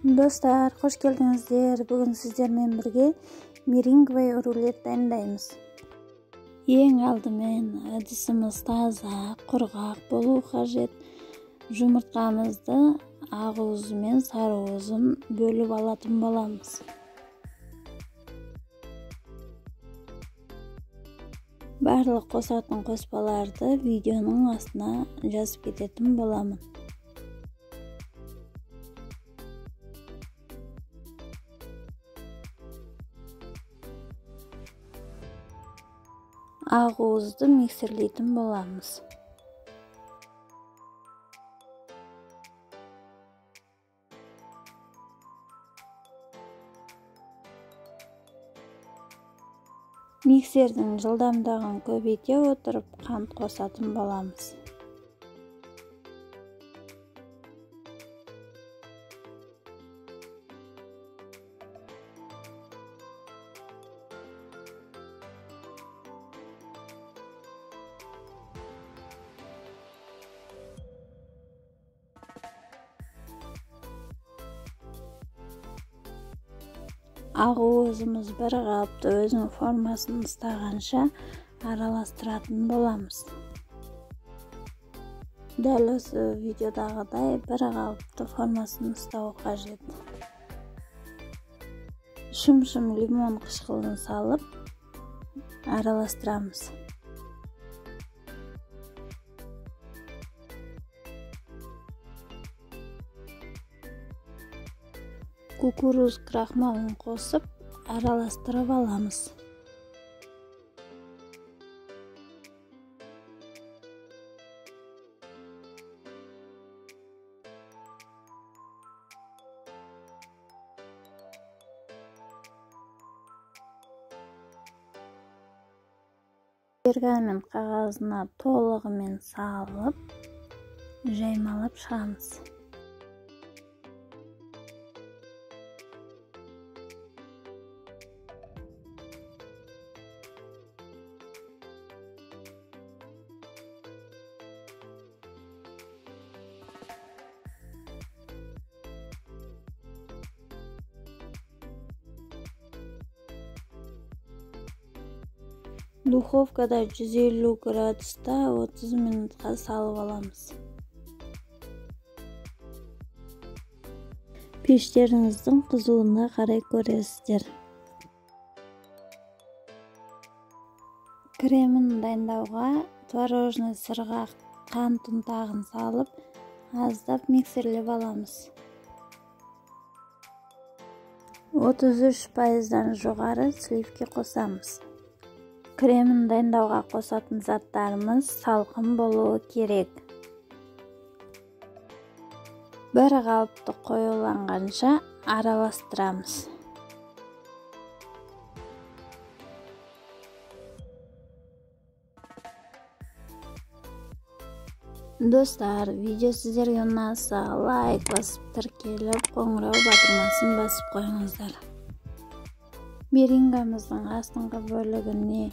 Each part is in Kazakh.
Dostlar, hoş geldingizler. Бүгүн сиздер менен бирге мерингвый рулет дайындайбыз. Эң алдымен ыдысыбыз таза, кургак болуу кажет. Жумурткабызды ак уузу менен сары уузун бөлүп алатын болобуз. Барлык косотун коспаларды видеонун астына жазып кететін боламын. Ак уузду миксерлейтин боламыз. Миксердин жылдамдыгын көбөйте отуруп кант косатын боламыз. Ак уузубуз бир калыпта өзүнүн формасын ыстаганча аралаштыратын боламыз. Дәл осы видеодагыдай бир калыпта формасын ыстабы кажет. Шым лимон кышкылын салып аралаштырабыз. Кукуруз крахмалын косуп аралаштырып аламыз. Пергамент кагазына толугу менен салып, жаймалап чыгабыз. Духовкада 150 градуста 30 минутка салып аламыз. Пештериңиздин кызууна карай көрөсүздөр. Кремин дайындауга творожный сырга кант унтагын салып, аздап миксерлеп аламыз. 33% жогары сливки косамыз. Кремин дайындауга косатын заттарыбыз салкын болуу керек. Бир калыпты коюлганча аралаштырабыз. Достар, видео сиздерге унаса, лайк басып, тиркелип, коңгуроо батырмасын басып коюңуздар. Мерингамыздын астыңкы бөлүгүнө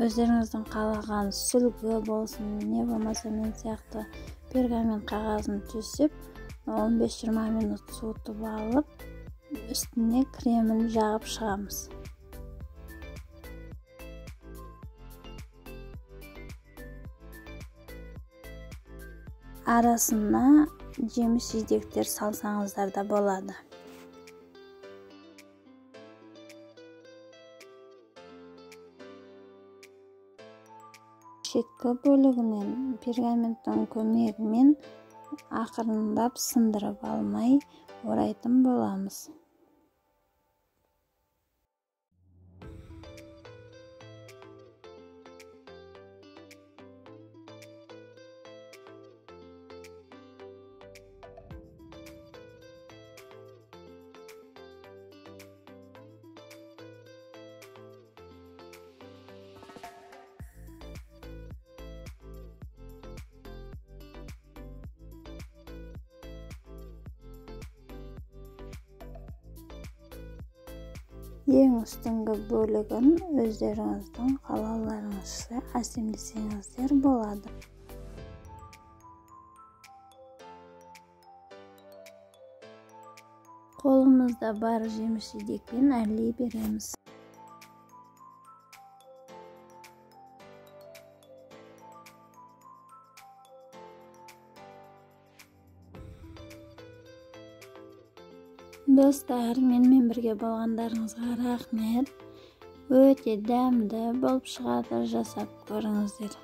өздөрүңүздүн каалаган сүлгү болсун, не болмаса мен сыяктуу пергамент кагазын түзүп, 15-20 минут суутуп алып, үстүнө кремин жагып чыгабыз. Арасына жемиш-жидектер салсаңыздар да болот. Четки бөлүгүнөн пергаменттин көмөгү менен акырындап сындырып алмай орайтын боламыз. Ең үстүнгү бөлүгүн өздөрүңүздүн каалооларыңызча асемдесеңиздер болот. Қолымызда бар жеміс-жидекпен әрлей береміз. Достар, менімен бірге болғандарыңызға рахмет. Өте дәмді болып шығады, жасап көріңіздер.